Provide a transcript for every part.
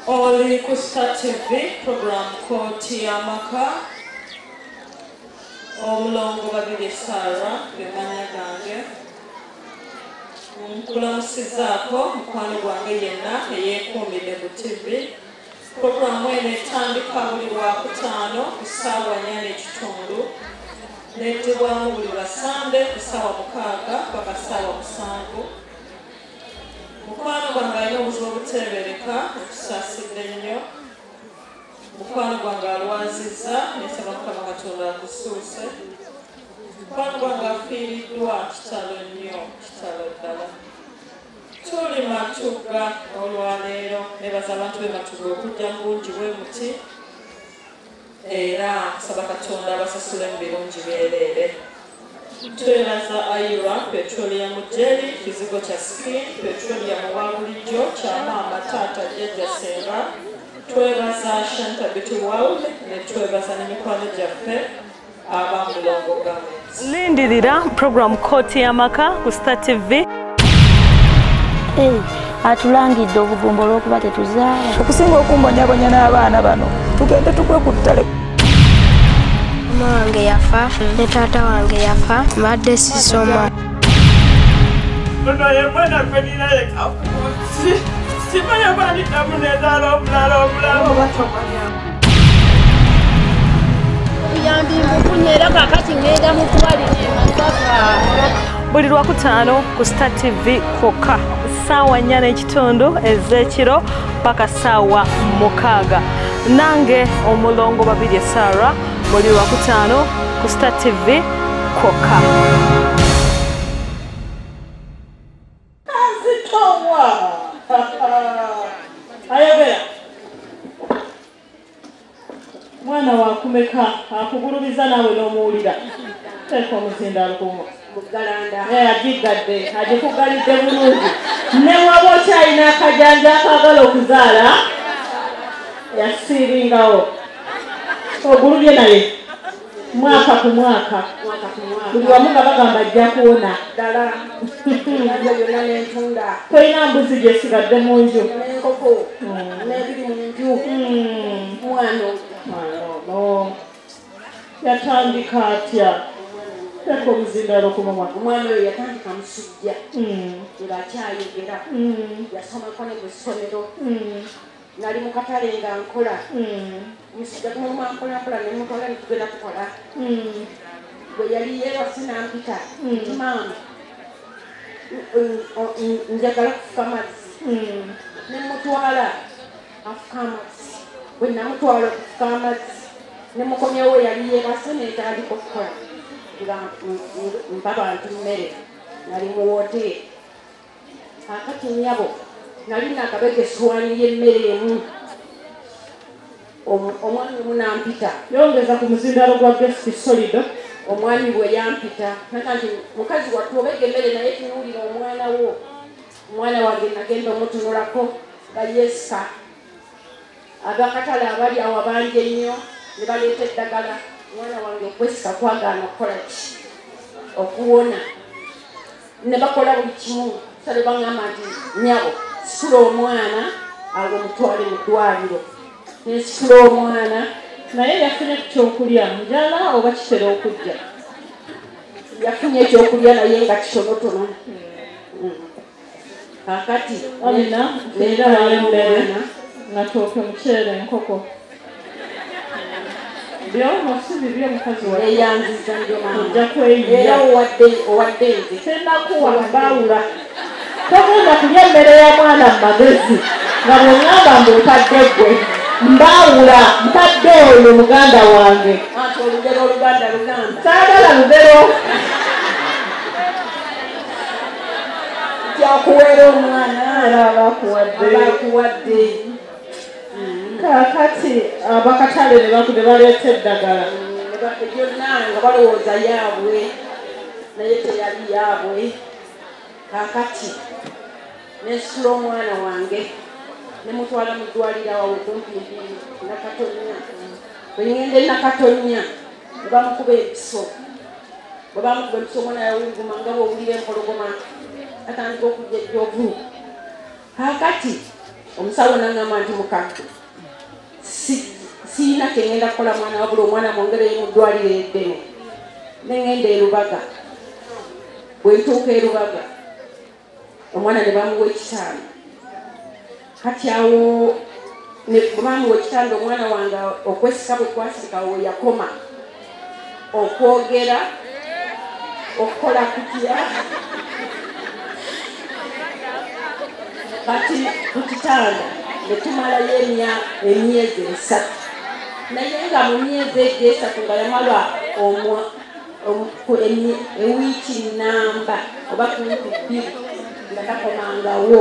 Oli ku Star TV program Kooti y'Amaka omulongo babiri Sarah bemanya gange nkulamusizaako mukwano gwange yenna eyeekuumidde ku TV. Programu eno etandika buli Lwakutaano ku ssaawa 4:30 n'eddibwamu buli Lwasande ku ssaawa 6 paka ssaawa 7. Mukwano gwange alina obuzibu obuteebereka okusaasidde nnyo. Mukwano gwange alwazizza nesaba Mukama Katonda akusuuse. Mukwano gwange afiiriddwa kitalo nnyo, kitalo ddala. Tuli Matugga olwaleero, nebaza abantu b'e Matugga okujja mu bungi bwe muti era nsaba Katonda abasasule mu birungi byereere. Twebaza Ayura Petroleum Jelly, kizigo kya skin, petroleum wa bulijjo, kya maama taata jjajja senga. Twebaza Shanta Beauty World, ne twebaza n'emikwano gyaffe ab'Amulongo Garments. Lindirira program Kooti y'Amaka ku Star TV. Atulangidde obugumba olw'okuba tetuzaala. Okusinga okumbonyabonya n'abaana bano tugende tukwe ku ttale. Mama wange yafa ne taata wange yafa mbadde sisoma. Ono yemwana kwenina leka simanya banditamu nezaala omulala omulamu batomanya. Yambi mbufunye era kakati ngenda mu kubalira emasaka. Buli Lwakutaano ku Star TV kwokka ssaawa 4:30 ez'ekiro paka ssaawa 6. Nange omulongo babiri Sarah buli Lwakutaano ku Star TV kwokka. Azitowa ayogera mwana wakumeka akugulumiza naawe n'omuwulira teeka omuzinda alukumu agigadde agikugalidde bulungi ne waba okyalina akajanja akaagala okuzaala yasiiringawo ogulubye naye mwaka ku mwaka buli wamu nga bagamba ajja kuwona ddala tolina mbuzi gyesigadde mu nju mwano yatandika atya teeka omuzindalo kumumwa omwana oyo yatandika musujja ng'akyayogera yasomako ne ku ssomero nali mu katale nga nkola musujja tumuluma nkolakola nemutwala netugenda tukola bwe yali yeewase nampita nti maama njagala kufuka amazzi nemutwala afuka amazzi bwe namutwala okufuka amazzi nemukomyawo yali yeewase netaaliko kukola nga mpa bantu mmere nali mu woteeri akati nnyabo nali nakabega essuwaani y'emmere emu omwami omu nampita yongeza ku muzindalo gwa gesti solido omwami bwe yampita naga nti mukazi wattu obega emmere naye tunuulira omwana wo omwana wange nagenda omutunulako nga yesika abakatale abali awo bangi ennyo ne baleeta eddagala omwana wange okwesika kwagaana okukola ki okuwona ne bakola buli kimu sale baŋŋamba nti nyabo sikula omwana awo mutwale mu ddwaliro nesikula omwana naye yafunye ku kyokulya njala oba kitera okujja yafunye ekyokulya naye nga kitonotono kakati amina era wayembere natooke muceere enkoko byonosibiry omukazi weyanziza ojja kweyiya era owadde nze tenakuwa mbawula togenda kulya emmere ya mwana mu magezi nga bweŋŋamba mbuutadde ggwe mbawula ntadde oyo muganda wange anti olugero oluganda luganda saagala lugero kyakuweera omwana era abakuwadde kakati abakatale ne baleeta eddagala byonna nga balowooza yaabwe naye teyali yaabwe kakati nesitula omwana wange nemutwala mu ddwaliro awo kumpi Nakatonya bwe ngende Nakatonya ne bamukuba ebiso bwe bamukuba ebiso omwana yawunguma nga bw'owulira empologoma atandika okujja ejjovu kakati omusawo n'aŋŋamba nti mukadde siina kyengenda kukola mwana wabula omwana mwongere mu ddwaliro eddene neŋŋenda e Lubaga bwe ntuuka e Lubaga omwana ne bamuwa ekitanda kati awo bamuwa ekitanda omwana wange okwesika bwe kwasika awo yakoma okwogera okukola kutya kati ku kitanda ne tumalayo emyezi 3 naye nga mu myezi egyo 3 nga yamala ewiiki namba oba kumpi 2 nga takomangawo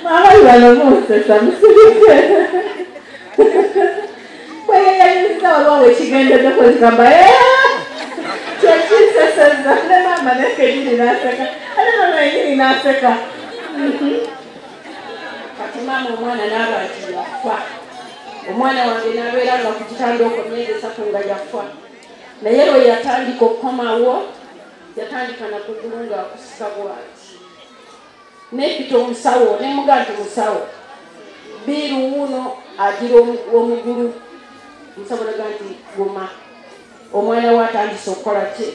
maamayi bano musesa musirike kweyeyayiriza olwawo ekigendedeko zigamba kyekiseseza ne maama nekenyini naseka ate mama yenyini naseka kati maama omwana naaba nti yafa omwana wange nabeera nga ku kitanda okwo myezi 3 nga yafa naye lwe yatandika okukomawo yatandika nakugulu nga akusika bwati nepita omusawo nemuga nti musawo biru wuno agira omugulu omusawo naga nti guma omwana we atandise okukola ki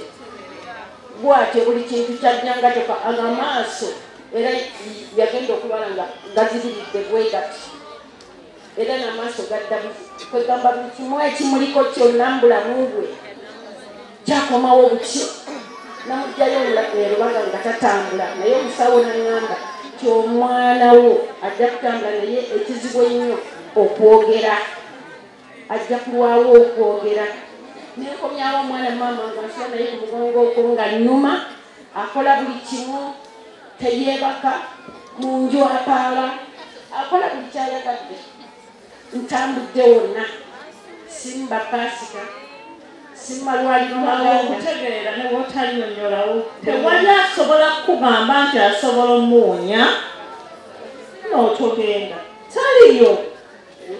bwatyo buli kintu kyajjanga toka amaaso era yagenda okulwala nga gazibiridde bwegati era n'amaaso gadda kwegamba buli kimu ekimuliko kyonna mu bulamu bwe kyakomawo butyo namugjayo Lubaga nga tatambula naye omusawo naŋŋamba ti omwana wo ajja kutambula naye ekizibu ennyo okwogera ajja kulwawo okwogera nekomyawo omwana maama nga nsula naye ku mugongo okwo nga nnuma akola buli kimu teyeebaka mu nju apaala akola buli kyayagadde ntambudde wonna simba pasika okutegeera ne bwotanyonyolawo tewali asobola kukugamba nti asobola omuwonya n'otogenda taliyo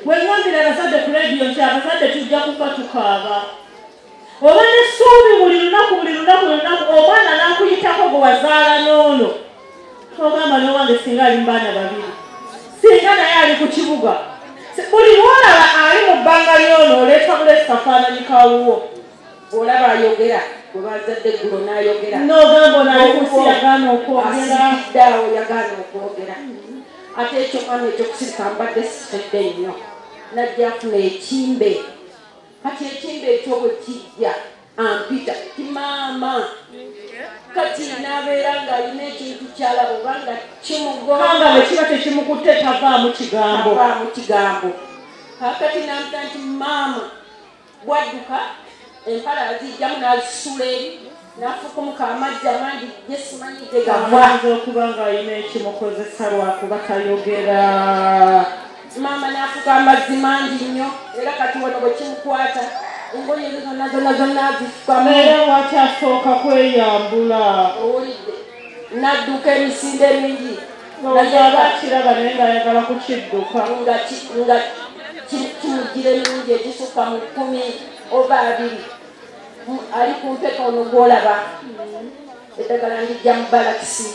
bwengambira abazadde ku rediyo nti abazadde tujja kufa tukaaba oba nessuubi buli lunaku omwana nakuyitako gwe wazaala n'ono togamba nowange singa ali mubaana babiri singa naye ali ku kibuga buli lwolaba ali mu bbanga lyono oleeta bulesi kafaananyi kawuwo olaba ayogera bwe bazadde eggulo n'ayogera n'ogamba onalikusi yagaana okwogeraddaawo yagaana okwogera ate ekyo mwana ekyokusirika mbadde sitedde nnyo najja afuna ekimbe kati ekimbe ekyo bwe kijja ampita ti maama kati n'abeera ng'alina ekintu kyalaba obanga kimugomba bwe kiba tekimukutte tavaamu kigambo kakati n'ampita nti maama bwadduka empala azijjamu n'azisula eri n'afukumuka amazzi amangi gye simanyi tegavaanza okuba ng'alina ekimukozesa lwakuba tayogera maama n'afuka amazzi mangi nnyo era kati wano bwe kimukwata engoye zonna azifukamu era wakyasooka kweyambula owulidde n'adduka emisinde mingi bakiraba naye ng'ayagala kukidduka nga kimugira emirungi egisuka mu 10 oba 2 ali ku mpeka ono gwolaba eddagala ndijja mu balakisi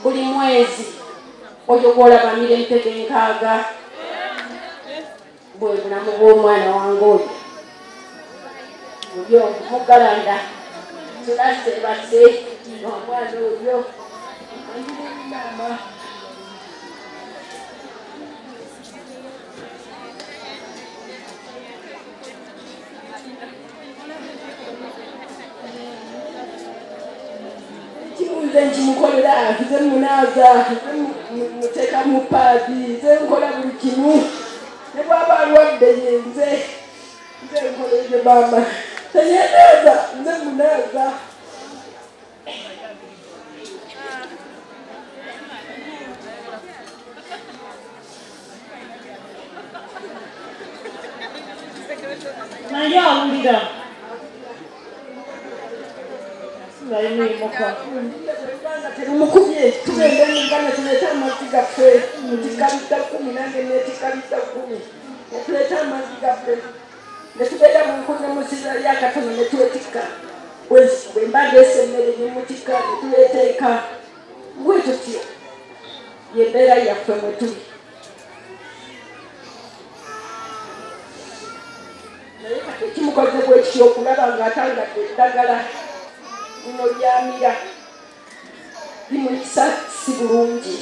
buli mwezi oyo gwolaba mira empeka 6 bwe bulamu bw'omwana wange oyo mugalanda tulasebase n'omwana oyo mama nze nkimukolera nze munaaza muteeka mu paadi nze nkola buli kimu ne bwaba alwadde ye nze nkola ebyo maama teyendeeza nze munaaza naye awulira terumukubye tugende muganda tuleeta amazzi gaffe mukikalita 10 nange nekikalita 10 netuleeta amazzi gaffe netubeera munkulu nemusira lyakatono netwetikka bwe mbageesa emmere nemutikka netuleeta eka bwe tutyo yembeera yaffe mwetuli naye kati ekimukoze bwekityo okulaba ng'atangadde eddagala lino lyamira limuyisa si bulungi.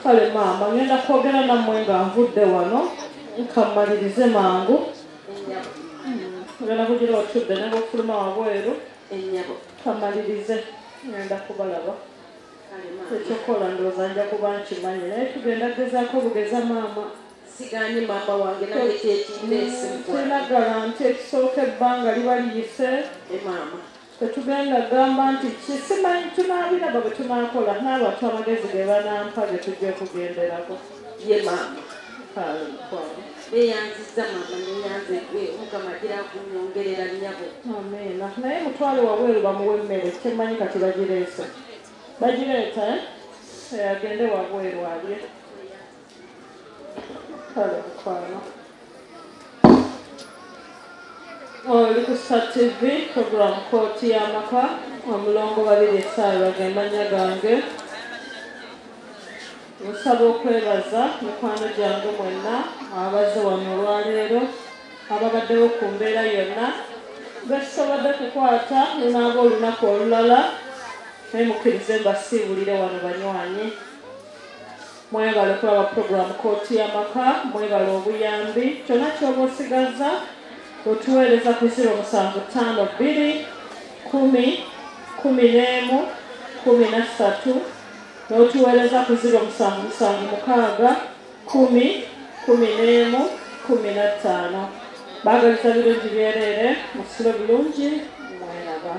Kale maama ngenda kwogera nammwe nga nvudde wano nkammalirize mangu ngenda kugira otudde ne bwofuluma wabweru kammalirize ngenda kubalaba ekyokola ndowooza nja kuba nkimanyi naye tugenda gezaako bugeza maama siganye maama wange nange kyekindeese tulina garanti ekisooka ebbanga liba liyise maama tetugenda gamba nti kisimanyi tunaabiraba bwe tunaakola n'abantu amagezi ge banampa ge tujja okugenderako ye maama kale beyanziza maama neyanze mukama agira kunyongerera nnyabo amiina naye mutwale wabweru bamuwa emmere kyemmanyi kati bagireese bagireeta agende wabweru alye kale mukwano oli ku Star TV program kooti y'amaka omulongo babiri essaawa gemanya gange nsaba okwebaza mikwano gyange mwenna abazze wano olwaleero ababaddewo ku mbeera yonna betusobodde kukwata lunaaba olunaku olulala naye mukkirize mbasiibulire wano banywanyi mwebale okulaba programu kooti y'amaka mwebale obuyambi kyonna kyoba osigaza otuweereza ku 0752 10 11 13 n'otuweereza ku 0776 10 11 15 baagaliza birungi byereere musule bulungi mweraba